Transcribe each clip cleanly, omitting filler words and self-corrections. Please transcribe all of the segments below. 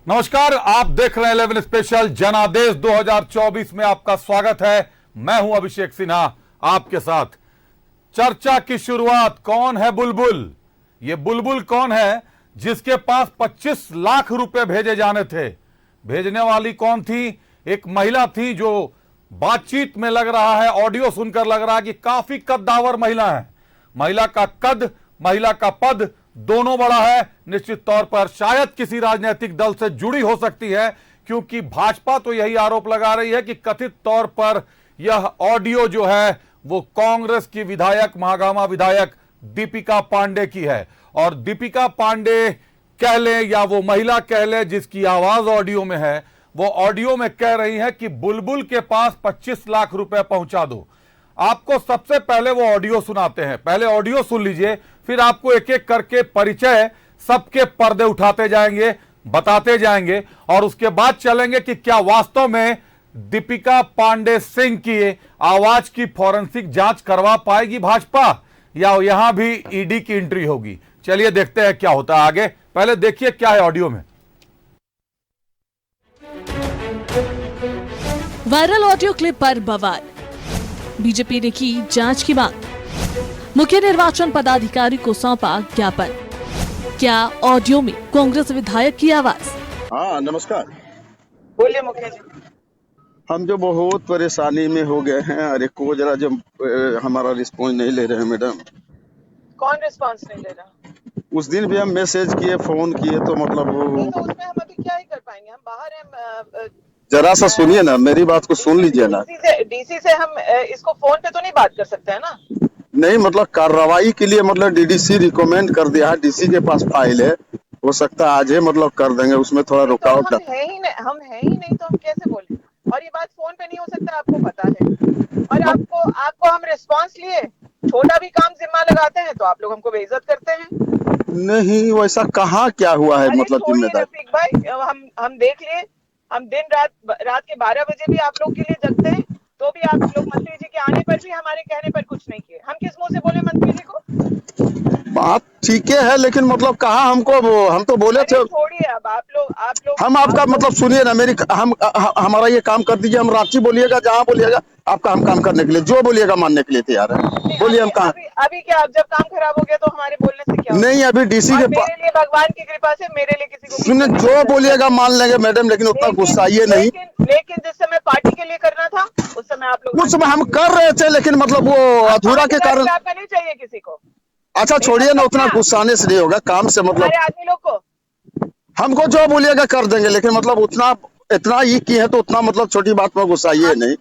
नमस्कार, आप देख रहे हैं 11 स्पेशल जनादेश 2024 में आपका स्वागत है। मैं हूं अभिषेक सिन्हा आपके साथ। चर्चा की शुरुआत, कौन है बुलबुल? ये बुलबुल कौन है जिसके पास 25 लाख रुपए भेजे जाने थे? भेजने वाली कौन थी? एक महिला थी जो बातचीत में लग रहा है, ऑडियो सुनकर लग रहा है कि काफी कद्दावर महिला है। महिला का कद, महिला का पद दोनों बड़ा है। निश्चित तौर पर शायद किसी राजनीतिक दल से जुड़ी हो सकती है, क्योंकि भाजपा तो यही आरोप लगा रही है कि कथित तौर पर यह ऑडियो जो है वो कांग्रेस की विधायक, महागामा विधायक दीपिका पांडे की है। और दीपिका पांडे कह ले या वो महिला कह ले जिसकी आवाज ऑडियो में है, वो ऑडियो में कह रही है कि बुलबुल के पास 25 लाख रुपए पहुंचा दो। आपको सबसे पहले वो ऑडियो सुनाते हैं, पहले ऑडियो सुन लीजिए, फिर आपको एक एक करके परिचय सबके पर्दे उठाते जाएंगे, बताते जाएंगे, और उसके बाद चलेंगे कि क्या वास्तव में दीपिका पांडे सिंह की आवाज की फॉरेंसिक जांच करवा पाएगी भाजपा, या यहां भी ईडी की एंट्री होगी। चलिए देखते हैं क्या होता है आगे। पहले देखिए क्या है ऑडियो में। वायरल ऑडियो क्लिप पर बवाल, बीजेपी ने की जांच की मांग, मुख्य निर्वाचन पदाधिकारी को सौंपा ज्ञापन। क्या ऑडियो में कांग्रेस विधायक की आवाज? हाँ नमस्कार। बोलिए मुखिया जी। हम जो बहुत परेशानी में हो गए हैं, अरे को जरा जो हमारा रिस्पॉन्स नहीं ले रहे हैं मैडम। कौन रिस्पांस नहीं ले रहा? उस दिन भी हम मैसेज किए, फोन किए, तो मतलब नहीं तो उसमें हम अभी क्या ही कर पाएंगे, हम बाहर हैं। जरा सा सुनिए ना, मेरी बात को सुन लीजिए ना। डीसी से हम इसको फोन पे तो नहीं बात कर सकते हैं ना। नहीं मतलब कार्रवाई के लिए मतलब डीडीसी रिकमेंड कर दिया है, डीसी के पास फाइल है, हो सकता है आज ही मतलब कर देंगे, उसमें थोड़ा रुकावट। हम है ही नहीं तो हम कैसे बोले? और ये बात फोन पे नहीं हो सकता, आपको पता है। और आपको हम रिस्पांस लिए छोटा भी काम जिम्मा लगाते हैं तो आप लोग हमको बेइज्जत करते हैं। नहीं वैसा कहाँ क्या हुआ है, मतलब छोड़िए रफीक भाई, हम देख लिए, हम दिन रात के 12 बजे भी आप लोग के लिए जगते हैं, तो भी आप लोग मंत्री जी के आने पर भी हमारे कहने पर कुछ नहीं किए। हम किस मुंह से बोले मंत्री जी को? बात ठीक है, लेकिन मतलब कहा हमको, हम तो बोले थे। छोड़िए, अब आप लोग हम आपका मतलब सुनिए ना, मेरी हमारा ये काम कर दीजिए। हम रांची बोलिएगा, जहाँ बोलिएगा आपका हम काम करने के लिए, जो बोलिएगा मानने के लिए तैयार है। बोलिए हम कहाँ। अभी क्या, अब जब काम खराब हो गया तो हमारे बोलने से क्या? नहीं अभी डीसी के मेरे लिए भगवान की कृपा से मेरे लिए किसी को सुनिए, जो बोलिएगा मान लेंगे मैडम, लेकिन उतना गुस्साइए नहीं। लेकिन जिस समय पार्टी के लिए करना था उस समय आप लोग, उस समय हम कर रहे थे, लेकिन मतलब वो अधूरा के कारण। आपका नहीं चाहिए किसी को। अच्छा छोड़िए ना, उतना गुस्साने से नहीं होगा, काम से मतलब। आदमी लोग को हमको जो बोलिएगा कर देंगे, लेकिन मतलब इतना ही की है तो उतना मतलब छोटी बात में गुस्साइए नहीं।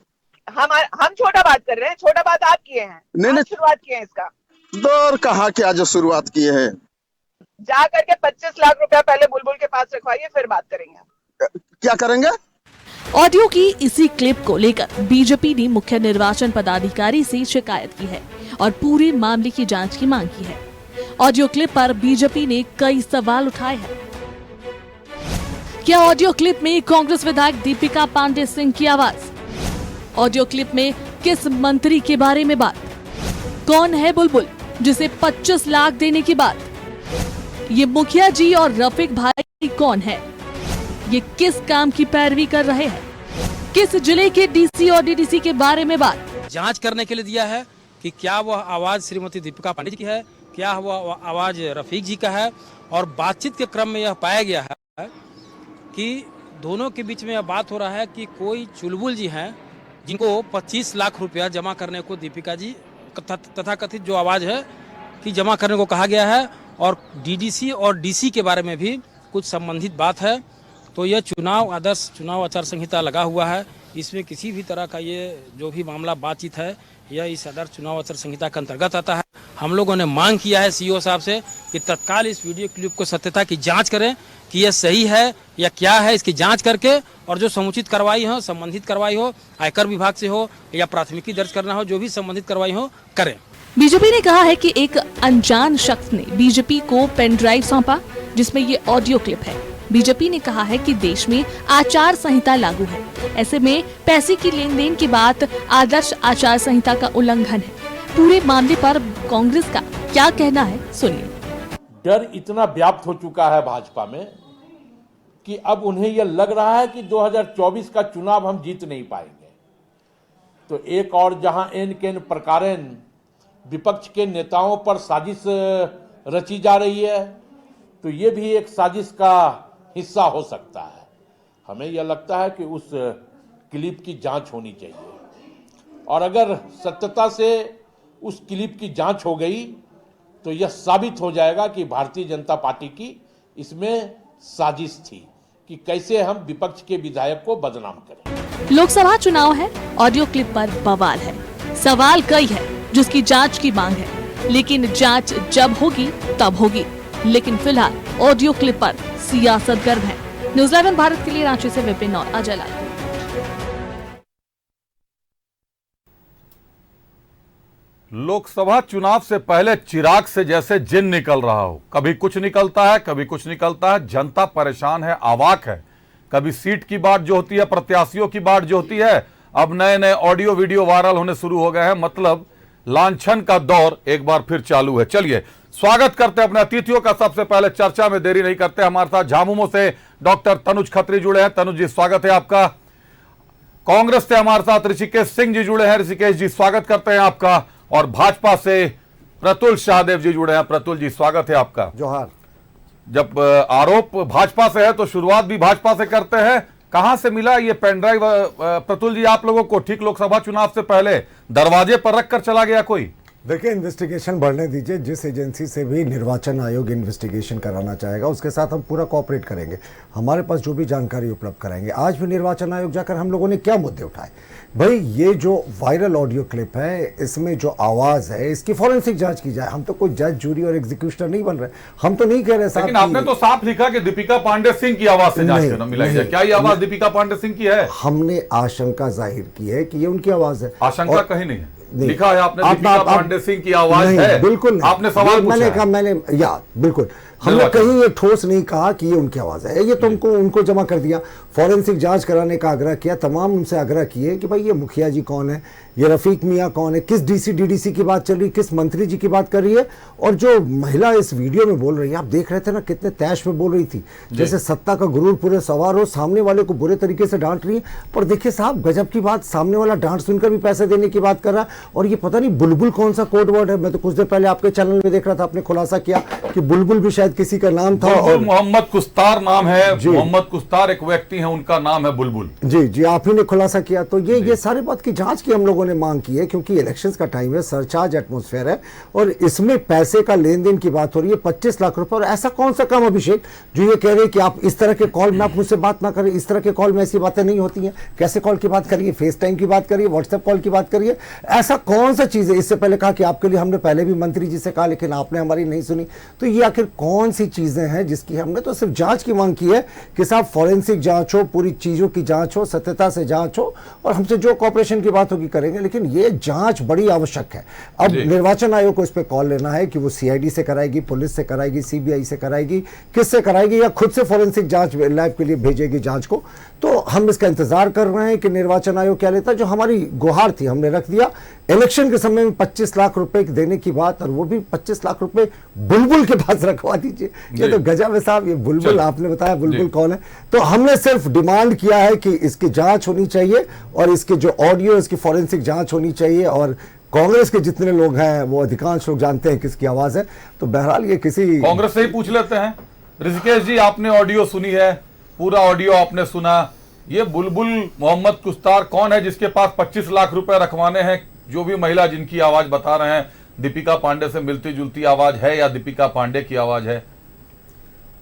हम छोटा बात कर रहे हैं, छोटा बात आप किए हैं। नहीं शुरुआत किए हैं इसका। दौर कहाँ क्या जो शुरुआत किए हैं। जा करके 25 लाख रुपया पहले बुलबुल के पास रखवाइए, फिर बात करेंगे। क्या करेंगे? ऑडियो की इसी क्लिप को लेकर बीजेपी ने मुख्य निर्वाचन पदाधिकारी से शिकायत की है और पूरे मामले की जांच की मांग की है। ऑडियो क्लिप पर बीजेपी ने कई सवाल उठाए हैं। क्या ऑडियो क्लिप में कांग्रेस विधायक दीपिका पांडे सिंह की आवाज? ऑडियो क्लिप में किस मंत्री के बारे में बात? कौन है बुलबुल जिसे 25 लाख देने की बात? ये मुखिया जी और रफीक भाई कौन है? ये किस काम की पैरवी कर रहे हैं? किस जिले के डीसी और डीडीसी के बारे में बात? जांच करने के लिए दिया है कि क्या वह आवाज श्रीमती दीपिका पांडे जी की है, क्या वह आवाज रफीक जी का है। और बातचीत के क्रम में यह पाया गया है कि दोनों के बीच में यह बात हो रहा है कि कोई चुलबुल जी हैं जिनको 25 लाख रुपया जमा करने को दीपिका जी तथा कथित जो आवाज है कि जमा करने को कहा गया है, और डीडीसी और डीसी के बारे में भी कुछ संबंधित बात है। तो यह चुनाव आचार संहिता लगा हुआ है, इसमें किसी भी तरह का ये जो भी मामला बातचीत है यह इस आदर्श चुनाव आचार संहिता के अंतर्गत आता है। हम लोगों ने मांग किया है सीईओ साहब से कि तत्काल इस वीडियो क्लिप को सत्यता की जांच करें कि यह सही है या क्या है, इसकी जांच करके और जो समुचित कार्रवाई हो, संबंधित कार्रवाई हो, आयकर विभाग से हो या प्राथमिकी दर्ज करना हो, जो भी संबंधित कार्रवाई हो करें। बीजेपी ने कहा है कि एक अनजान शख्स ने बीजेपी को पेन ड्राइव सौंपा जिसमें ये ऑडियो क्लिप है। बीजेपी ने कहा है कि देश में आचार संहिता लागू है, ऐसे में पैसे की लेन देन की बात आदर्श आचार संहिता का उल्लंघन है। पूरे मामले पर कांग्रेस का क्या कहना है, सुनिए। डर इतना व्याप्त हो चुका है भाजपा में कि अब उन्हें यह लग रहा है कि 2024 का चुनाव हम जीत नहीं पाएंगे। तो एक और जहां एन केन प्रकारेण विपक्ष के नेताओं पर साजिश रची जा रही है, तो ये भी एक साजिश का हिस्सा हो सकता है। हमें यह लगता है कि उस क्लिप की जांच होनी चाहिए, और अगर सत्यता से उस क्लिप की जांच हो गई तो यह साबित हो जाएगा कि भारतीय जनता पार्टी की इसमें साजिश थी कि कैसे हम विपक्ष के विधायक को बदनाम करें। लोकसभा चुनाव है, ऑडियो क्लिप पर बवाल है, सवाल कई है जिसकी जांच की मांग है, लेकिन जांच जब होगी तब होगी। लेकिन फिलहाल ऑडियो क्लिप पर सियासत गर्म है। न्यूज़ 11 भारत के लिए रांची से विपिन और अजय लाल। लोकसभा चुनाव से पहले चिराग से जैसे जिन निकल रहा हो, कभी कुछ निकलता है, कभी कुछ निकलता है। जनता परेशान है, अवाक है। कभी सीट की बात जो होती है, प्रत्याशियों की बात जो होती है, अब नए नए ऑडियो वीडियो वायरल होने शुरू हो गए हैं। मतलब लांछन का दौर एक बार फिर चालू है। चलिए स्वागत करते हैं अपने अतिथियों का। सबसे पहले चर्चा में देरी नहीं करते, हमारे साथ झामुमो से डॉक्टर तनुज खत्री जुड़े हैं। तनुज जी स्वागत है आपका। कांग्रेस से हमारे साथ ऋषिकेश सिंह जी जुड़े हैं। ऋषिकेश जी स्वागत करते हैं आपका। और भाजपा से प्रतुल शाहदेव जी जुड़े हैं। प्रतुल जी स्वागत है आपका। जोहार। जब आरोप भाजपा से है तो शुरुआत भी भाजपा से करते हैं। कहां से मिला ये पेन ड्राइव प्रतुल जी आप लोगों को? ठीक लोकसभा चुनाव से पहले दरवाजे पर रखकर चला गया कोई? देखिए, इन्वेस्टिगेशन बढ़ने दीजिए। जिस एजेंसी से भी निर्वाचन आयोग इन्वेस्टिगेशन कराना चाहेगा उसके साथ हम पूरा कोऑपरेट करेंगे। हमारे पास जो भी जानकारी उपलब्ध कराएंगे। आज भी निर्वाचन आयोग जाकर हम लोगों ने क्या मुद्दे उठाए? भाई, ये जो वायरल ऑडियो क्लिप है, इसमें जो आवाज है, इसकी फॉरेंसिक जांच की जाए। हम तो कोई जज, जूरी और एग्जीक्यूटिव नहीं बन रहे। हम तो नहीं कह रहे साहब, लेकिन आपने तो साफ लिखा कि दीपिका पांडे सिंह की आवाज से जांच करना मिलाई जाए। क्या ये आवाज दीपिका पांडे सिंह की है? हमने आशंका जाहिर की है कि ये उनकी आवाज है। आशंका कहीं नहीं है, लिखा है आपने दीपिका पांडे सिंह की आवाज है। बिल्कुल आपने सवाल मैंने कहा, मैंने बिल्कुल हमने कहीं ये ठोस नहीं कहा कि ये उनकी आवाज है। ये तो उनको जमा कर दिया। फॉरेंसिक जांच कराने का आग्रह किया। तमाम उनसे आग्रह किए कि भाई ये मुखिया जी कौन है, ये रफीक मियाँ कौन है, किस डीसी डीडीसी की बात चल रही है, किस मंत्री जी की बात कर रही है। और जो महिला इस वीडियो में बोल रही है, आप देख रहे थे ना कितने तैश में बोल रही थी, जैसे सत्ता का गुरूर पूरे सवार हो, सामने वाले को बुरे तरीके से डांट रही है। पर देखिए साहब, गजब की बात, सामने वाला डांट सुनकर भी पैसे देने की बात कर रहा है। और ये पता नहीं बुलबुल कौन सा कोड वर्ड है। मैं तो कुछ देर पहले आपके चैनल में देख रहा था, आपने खुलासा किया कि बुलबुल भी शायद किसी का नाम था। और मोहम्मद कुस्तार नाम है। मोहम्मद कुस्तार एक व्यक्ति है, उनका नाम है बुलबुल। जी आप ही ने खुलासा किया। तो ये सारी बात की जांच की हम लोगों ने मांग की है, क्योंकि इलेक्शंस का टाइम है, सरचार्ज एटमॉस्फेयर है, और इसमें पैसे का लेन देन की बात हो रही है, 25 लाख रुपए। और ऐसा कौन सा काम अभिषेक जो ये कह रहे हैं कि आप इस तरह के कॉल में आप मुझसे बात ना करें, इस तरह के कॉल में ऐसी बातें नहीं होती हैं। कैसे कॉल की बात करिए, फेस टाइम की बात करिए, व्हाट्सएप कॉल की बात करिए, ऐसा कौन सा चीज है? इससे पहले कहा कि आपके लिए हमने पहले भी मंत्री जी से कहा, लेकिन आपने हमारी नहीं सुनी। तो ये आखिर कौन सी चीजें हैं जिसकी हमने तो सिर्फ जांच की मांग की है कि साहब फॉरेंसिक जांच हो, पूरी चीजों की जांच हो, सत्यता से जांच हो, और हमसे जो कॉपरेशन की बात होगी करेंगे। लेकिन ये जांच बड़ी आवश्यक है। अब निर्वाचन आयोग को इस पे कॉल लेना है कि वो सीआईडी से कराएगी, पुलिस से कराएगी, सीबीआई से कराएगी, किससे कराएगी, या खुद से फॉरेंसिक जांच लैब के लिए भेजेगी जांच को। तो हम इसका इंतजार कर रहे हैं कि निर्वाचन आयोग क्या लेता है। जो हमारी गुहार थी हमने रख दिया। इलेक्शन के समय में 25 लाख रुपए देने की बात, और वो भी 25 लाख रुपए बुलबुल के पास रखवा दीजिए। ये तो गजब है साहब। ये बुलबुल, आपने बताया बुलबुल कौन है। तो हमने सिर्फ डिमांड किया है कि इसकी जांच होनी चाहिए, और इसके जो ऑडियो, इसकी फॉरेंसिक जांच होनी चाहिए। और कांग्रेस के जितने लोग हैं वो अधिकांश लोग जानते हैं किसकी आवाज है। तो बहरहाल ये किसी कांग्रेस से ही पूछ लेते हैं। ऋषिकेश जी, आपने ऑडियो सुनी है, पूरा ऑडियो आपने सुना। ये बुलबुल मोहम्मद कुस्तार कौन है जिसके पास 25 लाख रुपए रखवाने हैं? जो भी महिला जिनकी आवाज बता रहे हैं, दीपिका पांडे से मिलती जुलती आवाज है या दीपिका पांडे की आवाज है?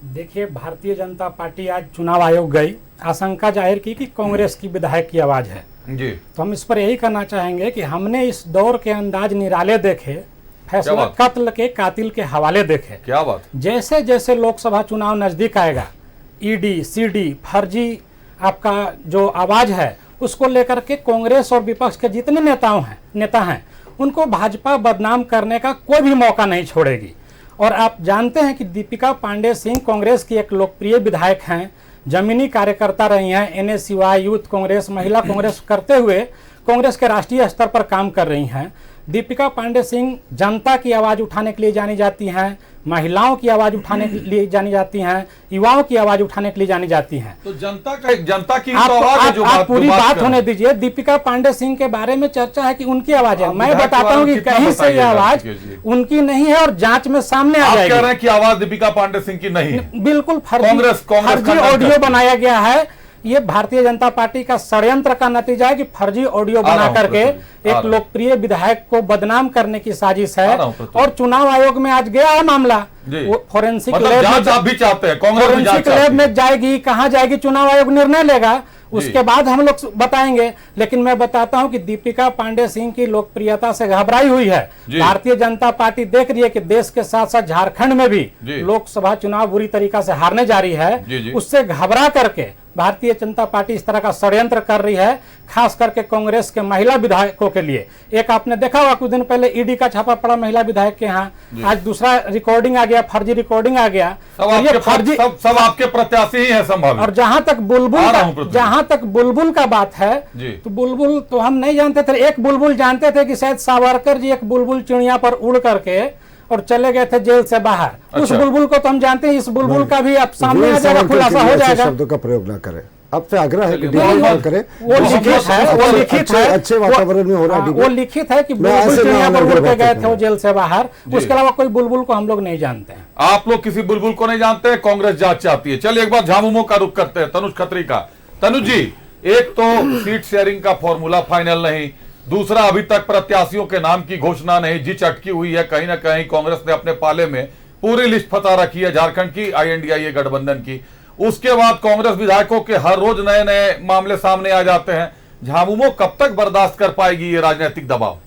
देखिए, भारतीय जनता पार्टी आज चुनाव आयोग गई, आशंका जाहिर की कि कांग्रेस की विधायक की आवाज है जी। तो हम इस पर यही कहना चाहेंगे कि हमने इस दौर के अंदाज निराले देखे, फैसला कत्ल के कातिल के हवाले देखे। क्या बात? जैसे जैसे लोकसभा चुनाव नजदीक आएगा, ईडी सीडी फर्जी आपका जो आवाज है उसको लेकर के कांग्रेस और विपक्ष के जितने नेता हैं उनको भाजपा बदनाम करने का कोई भी मौका नहीं छोड़ेगी। और आप जानते हैं कि दीपिका पांडे सिंह कांग्रेस की एक लोकप्रिय विधायक हैं, जमीनी कार्यकर्ता रही हैं, एनएसयूआई, यूथ कांग्रेस, महिला कांग्रेस करते हुए कांग्रेस के राष्ट्रीय स्तर पर काम कर रही हैं। दीपिका पांडे सिंह जनता की आवाज़ उठाने के लिए जानी जाती हैं, महिलाओं की आवाज उठाने के लिए जानी जाती हैं, युवाओं की आवाज उठाने के लिए जानी जाती हैं। तो जनता की आप, तो आवाज है जो आप पूरी बात कर होने दीजिए। दीपिका पांडे सिंह के बारे में चर्चा है कि उनकी आवाज है, आप मैं विधायक बताता के हूं बारे कि में कितना कहीं से ये बताइएगा आवाज जी। उनकी नहीं है और जांच में सामने आ आप कह जाएगी। रहे हैं कि आवाज दीपिका पांडे सिंह की नहीं है। बिल्कुल फर्जी कांग्रेस ऑडियो बनाया गया है। ये भारतीय जनता पार्टी का षड्यंत्र का नतीजा है कि फर्जी ऑडियो बना करके एक लोकप्रिय विधायक को बदनाम करने की साजिश है। और चुनाव आयोग में आज गया है मामला, वो फोरेंसिक लैब आप भी चाहते हैं, कांग्रेस फोरेंसिक लैब में जाएगी, कहां जाएगी चुनाव आयोग निर्णय लेगा, उसके बाद हम लोग बताएंगे। लेकिन मैं बताता हूं कि दीपिका पांडे सिंह की लोकप्रियता से घबराई हुई है भारतीय जनता पार्टी। देख रही है कि देश के साथ साथ झारखंड में भी लोकसभा चुनाव बुरी तरीका से हारने जा रही है। उससे घबरा करके भारतीय जनता पार्टी इस तरह का षड्यंत्र कर रही है, खास करके कांग्रेस के महिला विधायकों के लिए। एक आपने देखा होगा कुछ दिन पहले ईडी का छापा पड़ा महिला विधायक के यहाँ, आज दूसरा रिकॉर्डिंग आ गया, फर्जी रिकॉर्डिंग आ गया। सब आपके प्रत्याशी ही है संभावित। और जहां तक बुलबुल का बात है, तो बुलबुल तो हम नहीं जानते थे। एक बुलबुल जानते थे कि शायद सावरकर जी एक बुलबुल चिड़िया पर उड़ करके और चले गए थे जेल से बाहर। अच्छा। उस बुलबुल को तो हम जानते हैं, इस बुलबुल का भी अब सामने आ जाएगा, खुलासा हो जाएगा। शब्दों का प्रयोग ना करें, अब से आग्रह है कि करें। वो लिखित है, अच्छे वातावरण में हो रहा है। वो लिखित है कि बुलबुल चिड़िया पर उड़ के गए थे वो जेल से बाहर। उसके अलावा कोई बुलबुल को हम लोग नहीं जानते हैं। आप लोग किसी बुलबुल को नहीं जानते हैं, कांग्रेस जांच चाहती है। चलिए एक बार झामुमो का रुख करते हैं तनुज खत्री का। तनुज जी, एक तो सीट शेयरिंग का फॉर्मूला फाइनल नहीं, दूसरा अभी तक प्रत्याशियों के नाम की घोषणा नहीं, जिच अटकी हुई है। कहीं ना कहीं कांग्रेस ने अपने पाले में पूरी लिस्ट फंसा रखी है झारखंड की, INDIA गठबंधन की। उसके बाद कांग्रेस विधायकों के हर रोज नए नए मामले सामने आ जाते हैं। झामुमो कब तक बर्दाश्त कर पाएगी ये राजनीतिक दबाव?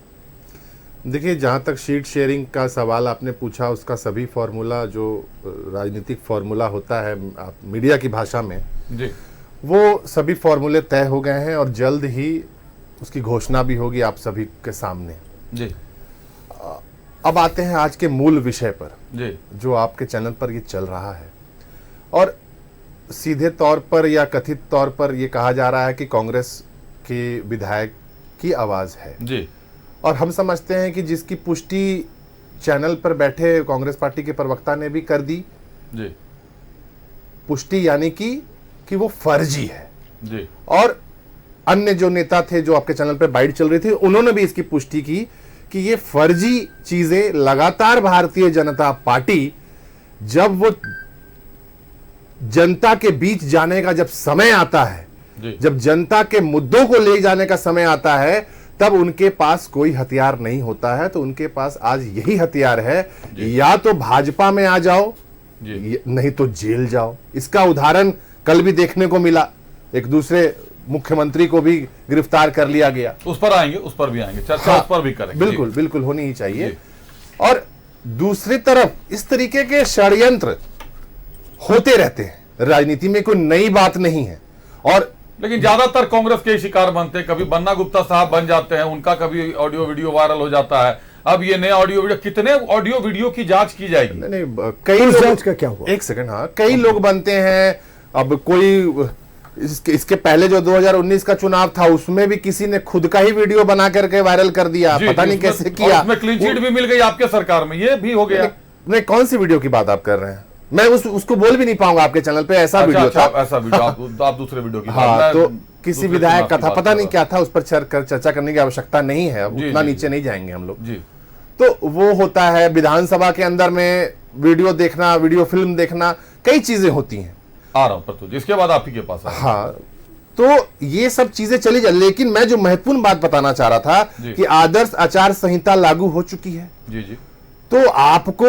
देखिए, जहां तक सीट शेयरिंग का सवाल आपने पूछा, उसका सभी फॉर्मूला जो राजनीतिक फॉर्मूला होता है मीडिया की भाषा में जी, वो सभी फॉर्मूले तय हो गए हैं और जल्द ही उसकी घोषणा भी होगी आप सभी के सामने जी। अब आते हैं आज के मूल विषय पर जी, जो आपके चैनल पर ये चल रहा है। और सीधे तौर पर या कथित तौर पर ये कहा जा रहा है कि कांग्रेस के विधायक की आवाज है जी। और हम समझते हैं कि जिसकी पुष्टि चैनल पर बैठे कांग्रेस पार्टी के प्रवक्ता ने भी कर दी जी, पुष्टि, यानी कि वो फर्जी है जी। और अन्य जो नेता थे जो आपके चैनल पर बाइट चल रही थी, उन्होंने भी इसकी पुष्टि की कि ये फर्जी चीजें लगातार भारतीय जनता पार्टी जब वो जनता के बीच जाने का जब समय आता है, जब जनता के मुद्दों को ले जाने का समय आता है, तब उनके पास कोई हथियार नहीं होता है। तो उनके पास आज यही हथियार है, या तो भाजपा में आ जाओ नहीं तो जेल जाओ। इसका उदाहरण कल भी देखने को मिला, एक दूसरे मुख्यमंत्री को भी गिरफ्तार कर लिया गया। उस पर आएंगे, उस पर भी आएंगे, चर्चा हाँ, उस पर भी करेंगे। बिल्कुल बिल्कुल होनी ही चाहिए। और दूसरी तरफ इस तरीके के षड्यंत्र होते रहते हैं, राजनीति में कोई नई बात नहीं है। और लेकिन ज्यादातर कांग्रेस के शिकार बनते हैं। कभी बन्ना गुप्ता साहब बन जाते हैं, उनका कभी ऑडियो वीडियो वायरल हो जाता है। अब ये नए ऑडियो वीडियो, कितने ऑडियो वीडियो की जांच की जाएगी? नहीं, कई जांच का क्या हुआ? एक सेकंड, हाँ, कई लोग बनते हैं। अब कोई इसके पहले जो 2019 का चुनाव था, उसमें भी किसी ने खुद का ही वीडियो बना करके वायरल कर दिया, पता नहीं कैसे किया। उसमें क्लीन चिट भी मिल गई आपके सरकार में, ये भी हो गया। नहीं, कौन सी वीडियो की बात आप कर रहे हैं? मैं उसको बोल भी नहीं पाऊंगा आपके चैनल पे। ऐसा वीडियो था, ऐसा वीडियो आप दूसरे वीडियो की हाँ, तो किसी विधायक का था, पता नहीं क्या था, उस पर चर्चा करने की आवश्यकता नहीं है। अब उतना नीचे नहीं जाएंगे हम लोग जी। तो वो होता है विधानसभा के अंदर में वीडियो देखना, वीडियो फिल्म देखना, कई चीजें होती हैं। आ रहा हूं जिसके बाद आप ही के पास हाँ, तो ये सब चीजें चली जाए। लेकिन मैं जो महत्वपूर्ण बात बताना चाह रहा था कि आदर्श आचार संहिता लागू हो चुकी है जी जी। तो आपको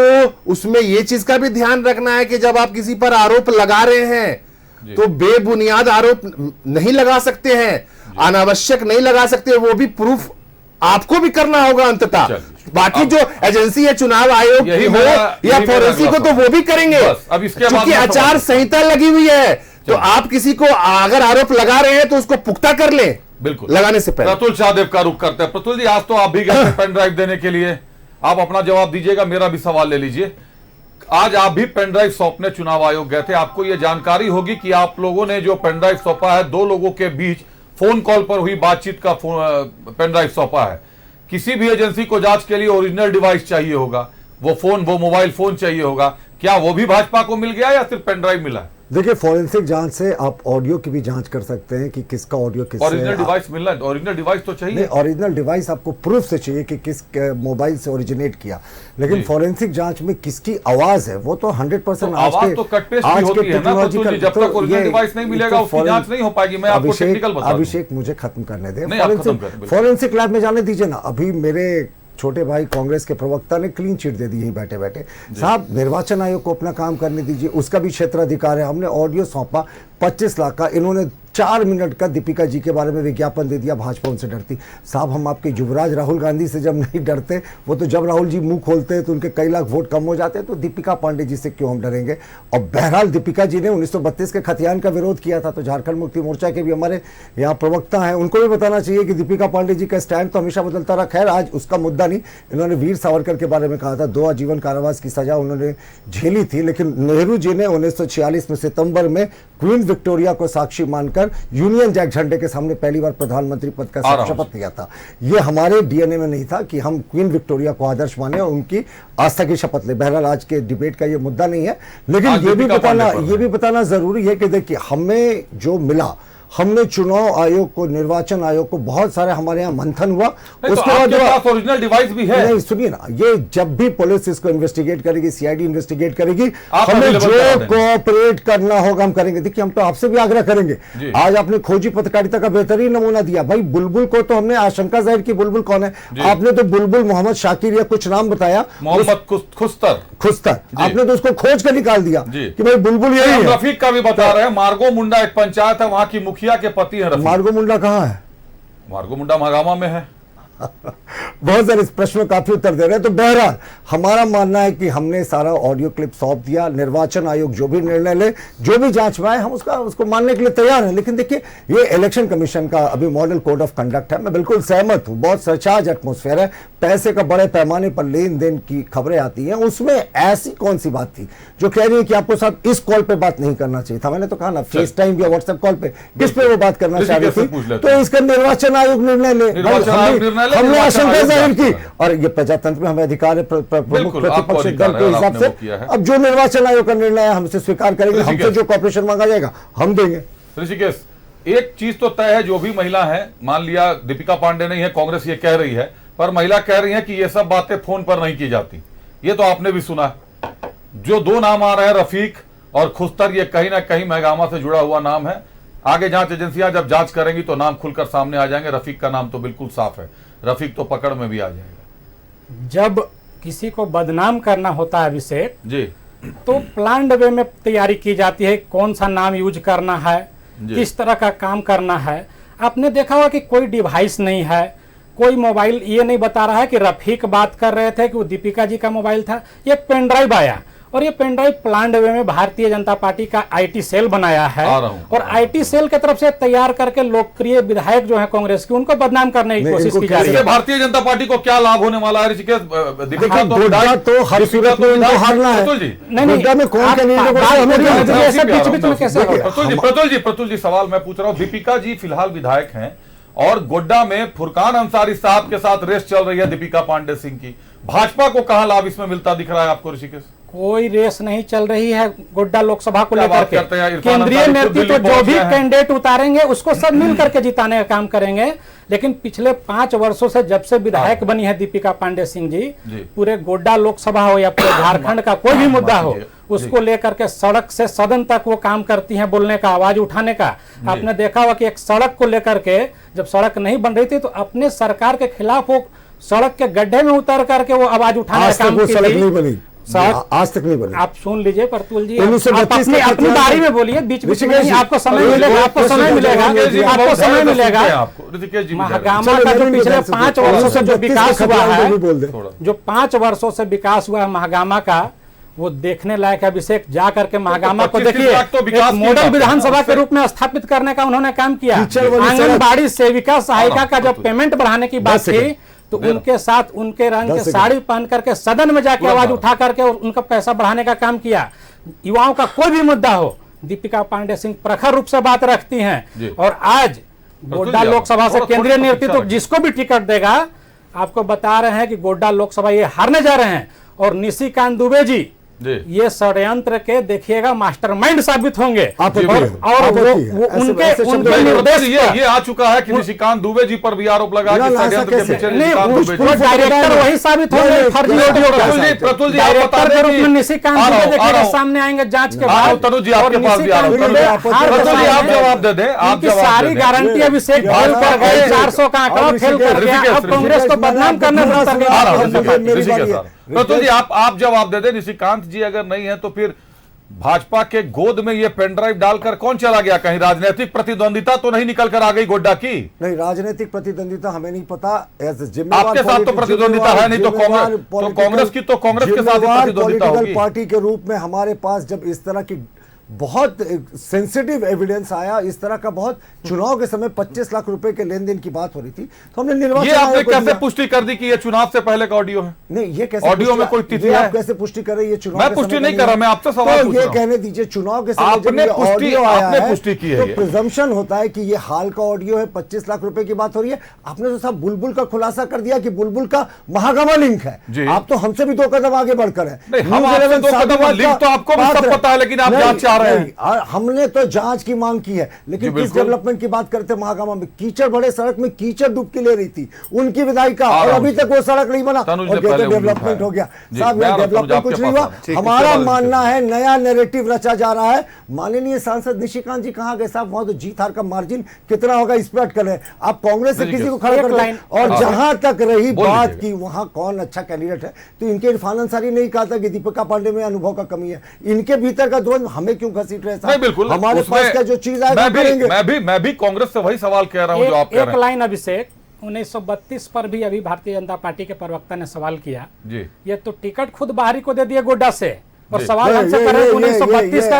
उसमें यह चीज का भी ध्यान रखना है कि जब आप किसी पर आरोप लगा रहे हैं तो बेबुनियाद आरोप नहीं लगा सकते हैं, अनावश्यक नहीं लगा सकते। वो भी प्रूफ आपको भी करना होगा अंततः। बाकी जो एजेंसी है, चुनाव आयोग हो या फॉरेंसिक हो, तो वो भी करेंगे। अब इसके बाद आचार संहिता लगी हुई है, तो आप किसी को अगर आरोप लगा रहे हैं तो उसको पुख्ता कर लें, बिल्कुल लगाने से पहले। प्रतुल शाहदेव का रुख करते हैं। प्रतुल जी, आज तो आप भी गए पेन ड्राइव देने के लिए, आप अपना जवाब दीजिएगा, मेरा भी सवाल ले लीजिए। आज आप भी पेन ड्राइव सौंपने चुनाव आयोग गए थे, आपको यह जानकारी होगी कि आप लोगों ने जो पेन ड्राइव सौंपा है, दो लोगों के बीच फोन कॉल पर हुई बातचीत का पेन ड्राइव सौंपा है। किसी भी एजेंसी को जांच के लिए ओरिजिनल डिवाइस चाहिए होगा, वो फोन, वो मोबाइल फोन चाहिए होगा, क्या वो भी भाजपा को मिल गया या सिर्फ पेन ड्राइव मिला? देखिए, फॉरेंसिक जांच से आप ऑडियो की भी जांच कर सकते हैं कि किसका ऑडियो किससे। ओरिजिनल डिवाइस मिलना है, ओरिजिनल डिवाइस तो चाहिए। नहीं, ओरिजिनल डिवाइस आपको प्रूफ से चाहिए कि किस मोबाइल से ओरिजिनेट किया, लेकिन फॉरेंसिक जांच में किसकी आवाज है वो तो 100% आवाज तो कट पेस्ट भी होती है ना, तो जब तक ओरिजिनल डिवाइस नहीं मिलेगा उसकी जांच नहीं हो पाएगी। मैं आपको टेक्निकल बता दूं। अभिषेक, मुझे खत्म करने दें, फॉरेंसिक लैब में जाने दीजिए ना। अभी मेरे छोटे भाई कांग्रेस के प्रवक्ता ने क्लीन चिट दे दी यहीं बैठे बैठे। साहब, निर्वाचन आयोग को अपना काम करने दीजिए, उसका भी क्षेत्राधिकार है। हमने ऑडियो सौंपा 25 लाख का, इन्होंने 4 मिनट का दीपिका जी के बारे में विज्ञापन दे दिया। भाजपा उनसे डरती। साहब, हम आपके युवराज राहुल गांधी से जब नहीं डरते, वो तो जब राहुल जी मुंह खोलते हैं तो उनके कई लाख वोट कम हो जाते हैं, तो दीपिका पांडे जी से क्यों हम डरेंगे? और बहरहाल दीपिका जी ने 1932 के खतियान का विरोध किया था, तो झारखंड मुक्ति मोर्चा के भी हमारे यहाँ प्रवक्ता हैं, उनको भी बताना चाहिए कि दीपिका पांडे जी का स्टैंड तो हमेशा बदलता रहा। खैर, आज उसका मुद्दा नहीं। इन्होंने वीर सावरकर के बारे में कहा था, 2 आजीवन कारावास की सजा उन्होंने झेली थी, लेकिन नेहरू जी ने 1946 में सितंबर में क्वीन विक्टोरिया को साक्षी मानकर यूनियन जैक झंडे के सामने पहली बार प्रधानमंत्री पद का शपथ लिया था। ये हमारे डीएनए में नहीं था कि हम क्वीन विक्टोरिया को आदर्श माने और उनकी आस्था की शपथ ले। बहरहाल आज के डिबेट का ये मुद्दा नहीं है, लेकिन ये भी बताना जरूरी है कि देखिए, हमें जो मिला, हमने चुनाव आयोग को, निर्वाचन आयोग को, बहुत सारे हमारे यहाँ मंथन हुआ। उसके बाद ओरिजिनल डिवाइस भी है। नहीं, सुनिए ना, ये जब भी पुलिस इसको इन्वेस्टिगेट करेगी, सीआईडी इन्वेस्टिगेट करेगी, हमें जो कोऑपरेट करना होगा हम करेंगे। देखिए, हम तो आपसे भी आग्रह करेंगे। आज आपने खोजी पत्रकारिता का बेहतरीन नमूना दिया। भाई, बुलबुल को तो हमने आशंका जाहिर की, बुलबुल कौन है? आपने तो बुलबुल मोहम्मद शाकिर या कुछ नाम बताया, मोहम्मद खुस्तर, आपने तो उसको खोज कर निकाल दिया कि भाई बुलबुल यही है। रफीक का भी बता रहे हैं, मार्गो मुंडा एक पंचायत है, वहां की मुखिया के पति है। मार्गो मुंडा कहाँ है? मार्गो मुंडा महागामा में है। बहुत सारे इस प्रश्न में काफी उत्तर दे रहे हैं। तो बहरहाल हमारा मानना है कि हमने सारा ऑडियो क्लिप सौंप दिया। निर्वाचन आयोग जो भी निर्णय ले, जो भी जांच में आए, हम उसको मानने के लिए तैयार हैं। लेकिन देखिए, ये इलेक्शन कमीशन का अभी मॉडल कोड ऑफ कंडक्ट है, मैं बिल्कुल सहमत हूं। बहुत सरचार्ज एटमॉस्फेयर है, पैसे का बड़े पैमाने पर लेन देन की खबरें आती हैं। उसमें ऐसी कौन सी बात थी जो कह रही है कि आपको साहब इस कॉल पे बात नहीं करना चाहिए था? मैंने तो कहा ना, फेस टाइम या व्हाट्सएप कॉल पे किस पे वो बात करना चाह रही थी? तो इसका निर्वाचन आयोग निर्णय ले, हमने आशंका जाहिर की, और ये प्रजातंत्र में हमें अधिकार है प्रमुख प्रतिपक्ष दल के हिसाब से। अब जो निर्वाचन आयोग का निर्णय है हमसे स्वीकार करेंगे, हमसे जो कॉर्पोरेशन मांगा जाएगा हम देंगे। ऋषिकेश, एक चीज तो तय है, जो भी महिला है, मान लिया दीपिका पांडे नहीं है, कांग्रेस ये कह रही है, पर महिला कह रही है कि ये सब बातें फोन पर नहीं की जाती। ये तो आपने भी सुना। जो 2 नाम आ रहे हैं, रफीक और खुस्तर, ये कहीं ना कहीं महगामा से जुड़ा हुआ नाम है। आगे जांच एजेंसियां जब जांच करेंगी तो नाम खुलकर सामने आ जाएंगे। रफीक का नाम तो बिल्कुल साफ है, रफीक तो पकड़ में भी आ जाएगा। जब किसी को बदनाम करना होता है अभिषेक जी, तो प्लान्ड वे में तैयारी की जाती है, कौन सा नाम यूज करना है, किस तरह का काम करना है। आपने देखा होगा कि कोई डिवाइस नहीं है, कोई मोबाइल ये नहीं बता रहा है कि रफीक बात कर रहे थे कि वो दीपिका जी का मोबाइल था। ये पेन ड्राइव आया, और ये पेन ड्राइव प्लान्ड वे में भारतीय जनता पार्टी का आईटी सेल बनाया है, और आईटी सेल की तरफ से तैयार करके लोकप्रिय विधायक जो है कांग्रेस के, उनको बदनाम करने की कोशिश की जा रही है। भारतीय जनता पार्टी को क्या लाभ होने वाला है? ऋषिकेश, तो हर सूरत में हारना है। प्रतुल जी, सवाल मैं पूछ रहा हूँ। दीपिका जी फिलहाल विधायक हैं और गोड्डा में फुरकान अंसारी साहब के साथ रेस चल रही है दीपिका पांडे सिंह की। भाजपा को कहां लाभ इसमें मिलता दिख रहा है आपको ऋषिकेश? कोई रेस नहीं चल रही है गोड्डा लोकसभा को लेकर के। केंद्रीय नेतृत्व जो भी कैंडिडेट उतारेंगे उसको सब मिल करके जिताने का काम करेंगे। लेकिन पिछले 5 वर्षों से जब से विधायक बनी है दीपिका पांडे सिंह जी, पूरे गोड्डा लोकसभा हो या पूरे झारखंड का कोई भी मुद्दा हो, उसको लेकर के सड़क से सदन तक वो काम करती हैं, बोलने का, आवाज उठाने का। आपने देखा होगा कि एक सड़क को लेकर के जब सड़क नहीं बन रही थी तो अपने सरकार के खिलाफ वो सड़क के गड्ढे में उतर करके वो आवाज उठाने का काम की थी। आज तक नहीं बनी। आप सुन लीजिए प्रतुल जी, अपनी बारी में बोलिए, बीच बीच में आपको समय मिलेगा, आपको समय मिलेगा, आपको समय मिलेगा। महागामा का जो पिछले 5 वर्षों से जो विकास हुआ है, जो 5 वर्षों से विकास हुआ है महागामा का, वो देखने लायक है। अभिषेक जा करके महागामा को देखिए, एक मॉडल विधानसभा के रूप में स्थापित करने का उन्होंने काम किया। आंगनबाड़ी सेविका सहायिका का जो पेमेंट बढ़ाने की बात थी, तो उनके साथ उनके रंग के साड़ी पहन करके सदन में जाके आवाज उठा करके और उनका पैसा बढ़ाने का काम किया। युवाओं का कोई भी मुद्दा हो, दीपिका पांडे सिंह प्रखर रूप से बात रखती हैं। और आज गोड्डा लोकसभा से केंद्रीय नेतृत्व जिसको भी टिकट देगा, आपको बता रहे हैं कि गोड्डा लोकसभा ये हारने जा रहे हैं। और निशिकांत दुबे जी ये षड्यंत्र के देखिएगा मास्टरमाइंड साबित होंगे। और उनके निर्देश ये आ चुका है कि निशिकांत दुबे जी पर भी आरोप लगा कि षड्यंत्र के पीछे डायरेक्टर वही साबित होंगे फर्जी ऑडियो का। प्रतुल जी डायरेक्टर के रूप में निशिकांत दुबे देखिएगा सामने आएंगे जांच के बाद। तनु जी आपके पास भी आ रहा हूं, प्रतुल जी आप जवाब दे दें। आप सारी गारंटी अभिषेक फेल कर गए, 400 का आंकड़ा फेल कर गया, अब कांग्रेस को बदनाम करने प्रतुल जी आप जवाब दे दें। निशिकांत जी अगर नहीं है तो फिर भाजपा के गोद में ये पेन ड्राइव डालकर कौन चला गया? कहीं राजनीतिक प्रतिद्वंदिता तो नहीं निकल कर आ गई गोड्डा की? नहीं, राजनीतिक प्रतिद्वंदिता हमें नहीं पता। आपके साथ तो प्रतिद्वंदिता है नहीं, तो कांग्रेस की तो कांग्रेस के साथ प्रतिद्वंदिता होगी। पार्टी के रूप में हमारे पास जब इस तरह की बहुत सेंसिटिव एविडेंस आया, इस तरह का बहुत चुनाव के समय 25 लाख रुपए के लेन देन की बात हो रही थी, तो हमने निर्वाचन ये आपने कैसे पुष्टि कर दी कि ये चुनाव से पहले का ऑडियो है? नहीं, ये कैसे ऑडियो में कोई तिथि है? आप कैसे पुष्टि कर रहे हैं? ये चुनाव मैं पुष्टि नहीं कर रहा, मैं आपसे सवाल पूछ रहा हूं। ये कहने दीजिए, चुनाव के समय आपने पुष्टि की है, तो प्रिजम्पशन होता है कि ये हाल का ऑडियो है, 25 लाख रुपए की बात हो रही है। आपने तो साहब बुलबुल का खुलासा कर दिया कि बुलबुल का महागमा लिंक है। आप तो हमसे भी 2 कदम आगे बढ़कर है। लिंक तो आपको भी सब पता है, लेकिन आप जांच चाह रहे हैं। हमने तो जांच की मांग की है, लेकिन किस डेवलपमेंट की बात करते हैं? महागामा में कीचड़, बड़े सड़क में कीचड़ डुबकी ले रही थी उनकी विधायिका, और अभी तक वो सड़क नहीं बना और डेवलपमेंट हो गया। साहब यहाँ डेवलपमेंट कुछ नहीं हुआ। हमारा मानना है नया नैरेटिव रचा जा रहा है। माननीय सांसद निशिकांत जी कहाँ गए साहब? वहां तो जीत हार का मार्जिन कितना होगा इस पर अटकल है। आप कांग्रेस से किसी को खड़ा कर लें। और जहां तक रही बात की वहां कौन अच्छा कैंडिडेट है, तो इनके इरफान अंसारी नहीं कहा था कि दीपिका पांडे में अनुभव का कमी है। इनके भीतर का द्वंद्व हमें क्यों घसीट रहे साहब? बिल्कुल, हमारे पास का जो चीज आएगा करेंगे। मैं भी कांग्रेस से वही सवाल कह रहा हूं जो आप कह रहे हैं। एक लाइन अभिषेक, 1932 पर भी अभी भारतीय जनता पार्टी के प्रवक्ता ने सवाल किया जी। ये तो टिकट खुद बाहरी को दे दिया गोड्डा से, और सवाल हमसे करें 1932 का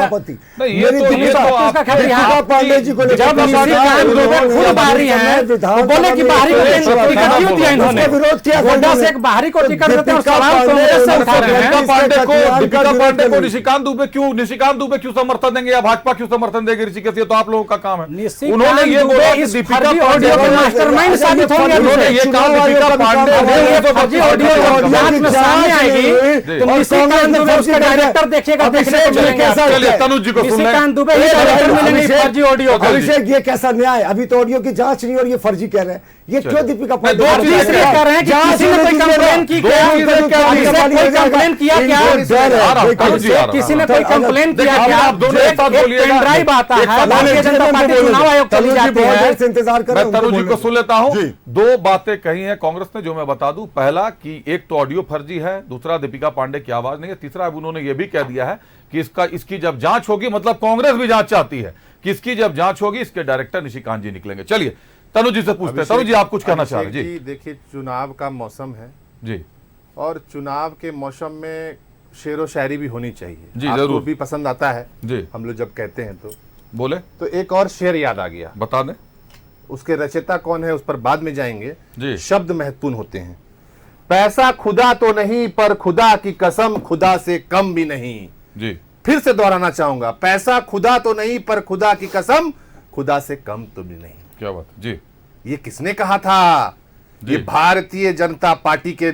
पांडे जी को जब खुद बाहरी है तो बोले कि बाहरी को टिकट क्यों दिया इन्होंने? विरोध किया, गोड्डा से एक बाहरी को टिकट देते हैं और सवाल कांग्रेस से उठा रहे हैं। दीपिका पांडे को निशिकांत दुबे क्यों समर्थन देंगे या भाजपा क्यों समर्थन देगी? ऋषिकेश, ये तो आप लोगों का काम है। उन्होंने ये बोला कि दीपिका पांडे मास्टरमाइंड साबित होंगे। उन्होंने ये कहा दीपिका पांडे ऑडियो जांच में सामने आएगी तो निशिकांत दुबे डायरेक्टर देखिएगा, देखने को मिलेंगे। तनुज जी को निशिकांत दुबे ही डायरेक्टर मिलेंगे फर्जी ऑडियो। अभिषेक, ये कैसा न्याय? अभी तो ऑडियो की जांच नहीं और ये फर्जी कह रहे हैं। ये क्यों दीपिका पांडे कह रहे हैं कि किसी ने कोई कंप्लेन की क्या? कोई कंप्लेन किया क्या? किसी ने कोई कंप्लेन किया क्या? पेन ड्राइव आता है, भारतीय जनता पार्टी चुनाव आयोग चली जाती है। इंतजार कर, मैं तनुज जी को सुन लेता हूं। 2 बातें कही हैं कांग्रेस ने जो मैं बता दूं। पहला कि एक तो ऑडियो फर्जी है, दूसरा दीपिका पांडे की आवाज नहीं है, तीसरा उन्होंने ये भी कह दिया है कि इसकी जब जांच होगी, मतलब कांग्रेस भी जांच चाहती है कि इसकी जब जांच होगी इसके डायरेक्टर निशिकांत जी निकलेंगे। चलिए तनु जी से पूछते हैं। तनु जी आप कुछ कहना चाह रहे हैं? जी देखिए, चुनाव का मौसम है जी, और चुनाव के मौसम में शेर व शायरी भी होनी चाहिए जी। जरूर भी पसंद आता है जी, हम लोग जब कहते हैं तो बोले तो एक और शेर याद आ गया, बता दें। उसके रचयिता कौन है उस पर बाद में जाएंगे जी। शब्द महत्वपूर्ण होते हैं। पैसा खुदा तो नहीं पर खुदा की कसम खुदा से कम भी नहीं जी। फिर से दोहराना चाहूंगा, पैसा खुदा तो नहीं पर खुदा की कसम खुदा से कम तो भी नहीं। क्या बात जी। ये किसने कहा था? ये भारतीय जनता पार्टी के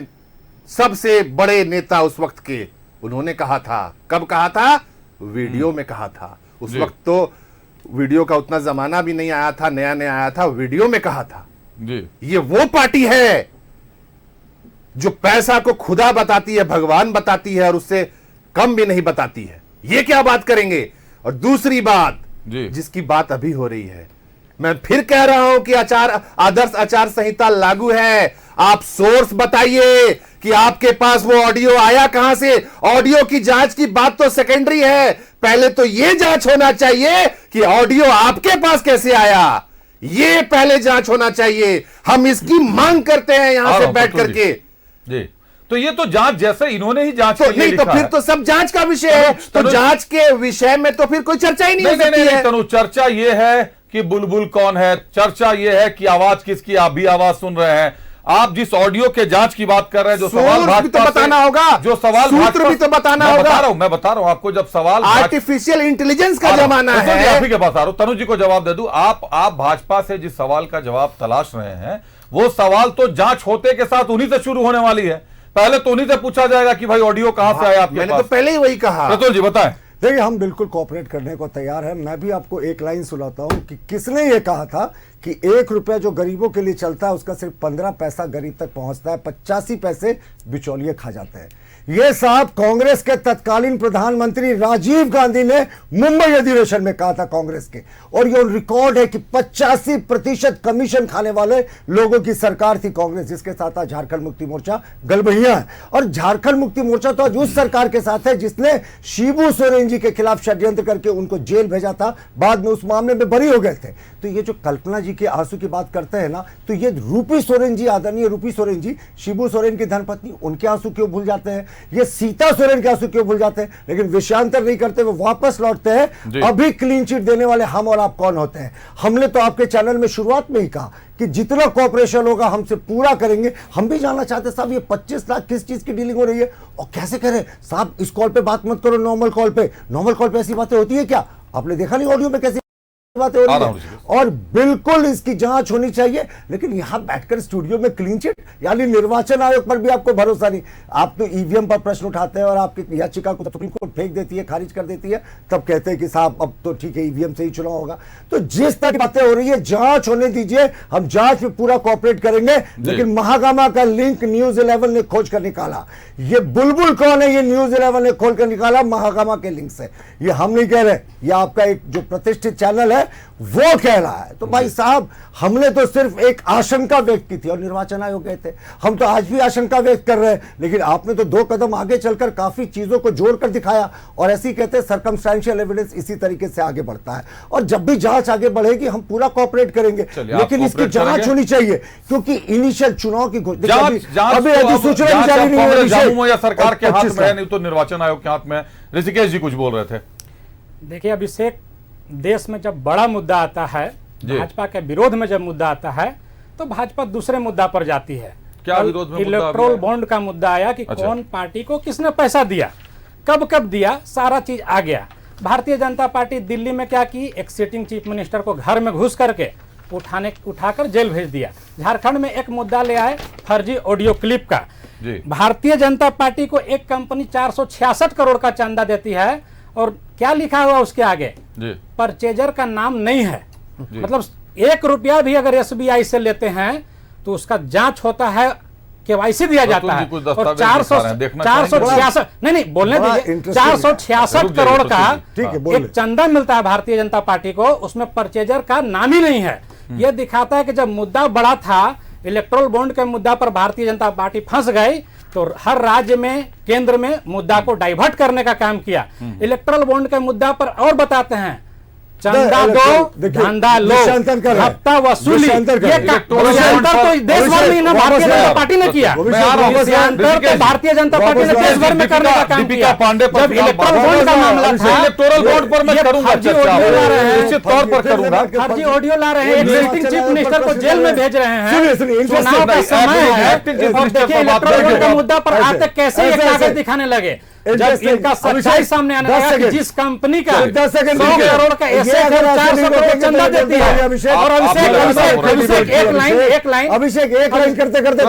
सबसे बड़े नेता उस वक्त के, उन्होंने कहा था। कब कहा था? वीडियो में कहा था। उस वक्त तो वीडियो का उतना जमाना भी नहीं आया था, नया नया आया था, वीडियो में कहा था जी। ये वो पार्टी है जो पैसा को खुदा बताती है, भगवान बताती है और उससे कम भी नहीं बताती है। ये क्या बात करेंगे? और दूसरी बात जिसकी बात अभी हो रही है, मैं फिर कह रहा हूं कि आदर्श आचार संहिता लागू है। आप सोर्स बताइए कि आपके पास वो ऑडियो आया कहां से। ऑडियो की जांच की बात तो सेकेंडरी है, पहले तो ये जांच होना चाहिए कि ऑडियो आपके पास कैसे आया। ये पहले जांच होना चाहिए। हम इसकी मांग करते हैं यहां से बैठ करके जी। तो ये तो जांच जैसे इन्होंने ही जांच तो नहीं, तो फिर तो सब जांच का विषय है। तो जांच के विषय में तो फिर कोई चर्चा ही नहीं हो सकती है। तनु, चर्चा ये है कि बुलबुल कौन है, चर्चा ये है कि आवाज किसकी, आप भी आवाज सुन रहे हैं। आप जिस ऑडियो के जांच की बात कर रहे हैं, जो सवाल भी तो बताना होगा, जो सवाल सूत्र भी तो बताना होगा। मैं बता रहा हूं आपको, जब सवाल आर्टिफिशियल इंटेलिजेंस का जमाना है। आप ही के पास आ रहा हूं, तनु जी को जवाब दे दूं। आप भाजपा से जिस सवाल का जवाब तलाश रहे हैं, वो सवाल तो जांच होते के साथ उन्हीं से शुरू होने वाली है। पहले तो उन्हीं से पूछा जाएगा कि भाई ऑडियो कहां से आया आपके मैंने पास। तो पहले ही वही कहा। प्रतुल जी बताएं। देखिए, हम बिल्कुल कोऑपरेट करने को तैयार है। मैं भी आपको एक लाइन सुनाता हूं कि किसने ये कहा था कि 1 रुपया जो गरीबों के लिए चलता है उसका सिर्फ 15 पैसा गरीब तक पहुंचता है, 85 पैसे बिचौलिए खा जाते हैं। ये साहब कांग्रेस के तत्कालीन प्रधानमंत्री राजीव गांधी ने मुंबई अधिवेशन में कहा था कांग्रेस के, और ये रिकॉर्ड है कि 85% कमीशन खाने वाले लोगों की सरकार थी कांग्रेस, जिसके साथ आज झारखंड मुक्ति मोर्चा गलबहिया है। और झारखंड मुक्ति मोर्चा तो आज उस सरकार के साथ है जिसने शिबू सोरेन जी के खिलाफ षड्यंत्र करके उनको जेल भेजा था, बाद में उस मामले में बरी हो गए थे। तो ये जो कल्पना जी के आंसू की बात करते हैं ना, तो ये रूपी सोरेन जी, आदरणीय रूपी सोरेन जी, शिबू सोरेन की धर्मपत्नी, उनके आंसू क्यों भूल जाते हैं? ये सीता सोरेन के आंसू क्यों भूल जाते हैं? लेकिन विषयांतर नहीं करते, वो वापस लौटते हैं। अभी क्लीन चिट देने वाले हम और आप कौन होते हैं? हमने तो आपके चैनल में शुरुआत में ही कहा कि जितना कॉपरेशन होगा हमसे पूरा करेंगे। हम भी जानना चाहते साहब, ये 25 लाख किस चीज की डीलिंग हो रही है और कैसे करें? साहब इस कॉल पे बात मत करो, नॉर्मल कॉल पे। नॉर्मल कॉल पे ऐसी बातें होती है क्या? आपने देखा नहीं ऑडियो में कैसी बातें हो रही है? और बिल्कुल इसकी जांच होनी चाहिए। लेकिन यहां बैठकर स्टूडियो में क्लीन चिट, यानी निर्वाचन आयोग पर भी आपको भरोसा नहीं। आप तो ईवीएम पर प्रश्न उठाते हैं और आपकी याचिका को सुप्रीम कोर्ट फेंक देती है, खारिज कर देती है, तब कहते हैं कि साहब अब तो ठीक है, ईवीएम से ही चुनाव होगा। तो जिस तरह की बातें हो रही है, जांच होने दीजिए, हम जांच में पूरा कोऑपरेट करेंगे। लेकिन महागामा का लिंक न्यूज 11 ने खोज कर निकाला। ये बुलबुल कौन है? ये न्यूज 11 ने खोल कर निकाला महागामा के लिंक से। ये हम नहीं कह रहे, ये आपका एक जो प्रतिष्ठित चैनल है वो कह रहा है। तो भाई साहब, हमने तो सिर्फ एक आशंका व्यक्त की थी और निर्वाचन आयोग गए थे। हम तो आज भी आशंका व्यक्त कर रहे हैं, लेकिन आपने तो 2 कदम आगे चलकर काफी चीजों को जोड़कर दिखाया। और ऐसे ही कहते हैं सर्कमस्टेंशियल एविडेंस इसी तरीके से आगे बढ़ता है। और जब भी जांच आगे बढ़ेगी हम पूरा कोऑपरेट करेंगे, लेकिन इसकी जांच होनी चाहिए, क्योंकि इनिशियल चुनाव की अधिसूचना जारी नहीं हुई, सरकार के हाथ में है, नहीं तो निर्वाचन आयोग के हाथ में है। ऋषिकेश जी कुछ बोल रहे थे। देखिए, अभिषेक, देश में जब बड़ा मुद्दा आता है, भाजपा के विरोध में जब मुद्दा आता है, तो भाजपा दूसरे मुद्दा पर जाती है। क्या विरोध में? इलेक्ट्रोल बॉन्ड का मुद्दा आया कि कौन पार्टी को किसने पैसा दिया, कब कब दिया, सारा चीज आ गया। भारतीय जनता पार्टी दिल्ली में क्या की, एक सिटिंग चीफ मिनिस्टर को घर में घुस करके उठाकर जेल भेज दिया। झारखंड में एक मुद्दा ले आए फर्जी ऑडियो क्लिप का। भारतीय जनता पार्टी को एक कंपनी 466 करोड़ का चंदा देती है, और क्या लिखा हुआ उसके आगे? परचेजर का नाम नहीं है। मतलब 1 रुपया भी अगर एसबीआई से लेते हैं तो उसका जांच होता है, केवाईसी दिया जाता है। और 466 नहीं बोलने दीजिए, 466 करोड़ का एक चंदा मिलता है भारतीय जनता पार्टी को, उसमें परचेजर का नाम ही नहीं है। यह दिखाता है कि जब मुद्दा बड़ा था, इलेक्ट्रोल बॉन्ड के मुद्दा पर भारतीय जनता पार्टी फंस गई, तो हर राज्य में, केंद्र में मुद्दा को डाइवर्ट करने का काम किया। इलेक्ट्रोल बॉन्ड के मुद्दा पर और बताते हैं, चंदा दो, धंधा लो, हफ्ता वसूली। ये तो देश भर में ना भारतीय जनता पार्टी ने किया। भारतीय जनता पार्टी ने देश भर में करने का काम किया। जब इलेक्ट्रोल बॉन्ड का मामला था, इलेक्टोरल बॉन्ड पर मैं करूंगा, निश्चित तौर पर करूंगा। फर्जी ऑडियो ला रहे हैं, सिटिंग चीफ मिनिस्टर को जेल में भेज रहे हैं, चुनाव का समय है। और देखिए, इलेक्ट्रोल बॉन्ड का मुद्दा पर आते कैसे ये कागज दिखाने लगे, जब इनका सच्चाई सामने आने लगा कि जिस कंपनी का 100 करोड़ का एसेट 400 करोड़ चंदा देती है। और अभिषेक एक लाइन अभिषेक एक लाइन करते करते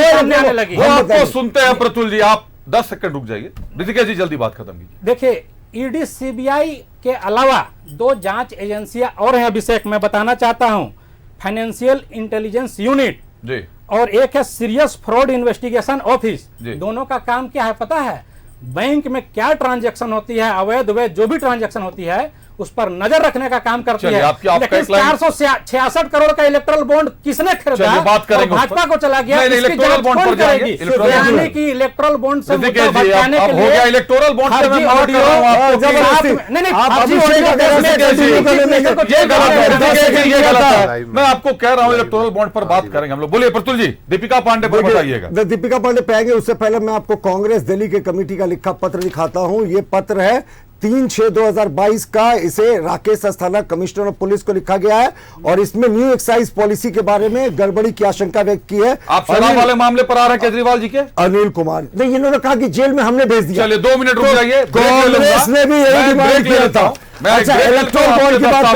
सामने आने लगी। आपको सुनते हैं प्रतुल जी, आप 10 सेकंड रुक जाइए। ऋषिकेश जी जल्दी बात खत्म कीजिए। देखिए, ईडी सीबीआई के अलावा 2 जांच एजेंसियां और हैं अभिषेक, मैं बताना चाहता हूं। फाइनेंशियल इंटेलिजेंस यूनिट जी, और एक है सीरियस फ्रॉड इन्वेस्टिगेशन ऑफिस। दोनों का काम क्या है पता है? बैंक में क्या ट्रांजैक्शन होती है, अवैध वैध जो भी ट्रांजैक्शन होती है, उस पर नजर रखने का काम करती है। लेकिन 466 करोड़ का इलेक्ट्रोल बॉन्ड किसने खरीदा, बात करेंगे, भाजपा को चला गया। इलेक्ट्रोल बॉन्ड पर जाएंगे, यानी कि इलेक्ट्रोल बॉन्ड से इलेक्ट्रोल बॉन्ड से ऑडियो मैं आपको कह रहा हूं, इलेक्ट्रोल बॉन्ड पर बात करेंगे हम लोग। बोलिए प्रतुल जी, दीपिका पांडे पर बताइएगा। दीपिका पांडे पे आएंगे, उससे पहले मैं आपको कांग्रेस दिल्ली के कमेटी का लिखा पत्र दिखाता हूं। ये पत्र है 3/6/2022 का। इसे Rakesh Asthana commissioner of police को लिखा गया है और इसमें न्यू एक्साइज पॉलिसी के बारे में गड़बड़ी की आशंका व्यक्त की है। आप शराब वाले मामले पर आ रहे हैं केजरीवाल जी के? अनिल कुमार नहीं, इन्होंने कहा कि जेल में हमने भेज दिया। चलिए 2 मिनट रुक जाइए। कांग्रेस ने भी यही डिमांड किया था। अच्छा, इलेक्ट्रोल बॉन्ड की बात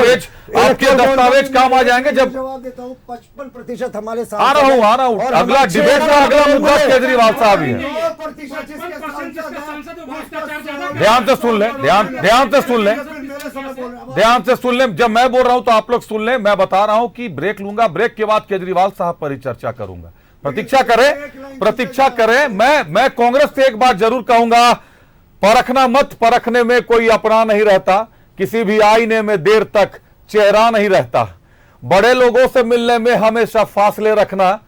आपके दस्तावेज काम आ जाएंगे जब जवाब देता हूँ 55% हमारे साथ आ रहा हूँ और अगला हमारे डिबेट का अगला मुद्दा केजरीवाल साहब ही है। 9% जिसके सांसद हैं, ध्यान से सुन लें, ध्यान से सुन लें, ध्यान से सुन लें। जब मैं बोल रहा हूं तो आप लोग सुन लें। मैं बता रहा हूं कि ब्रेक लूंगा, ब्रेक के बाद केजरीवाल साहब पर ही चर्चा करूंगा। प्रतीक्षा करें, प्रतीक्षा करें। मैं कांग्रेस से एक बात जरूर कहूंगा, परखना मत, परखने में कोई अपना नहीं रहता, किसी भी आईने में देर तक चेहरा नहीं रहता। बड़े लोगों से मिलने में हमेशा फासले रखना,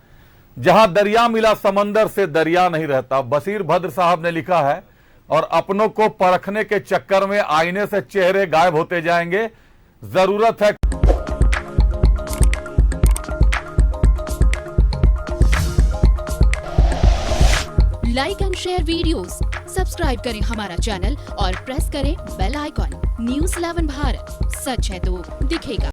जहां दरिया मिला समंदर से दरिया नहीं रहता। बशीर भद्र साहब ने लिखा है, और अपनों को परखने के चक्कर में आईने से चेहरे गायब होते जाएंगे। जरूरत है like and share videos, subscribe करें हमारा चैनल और प्रेस करें बेल आइकॉन। न्यूज़ 11 भारत, सच है तो दिखेगा।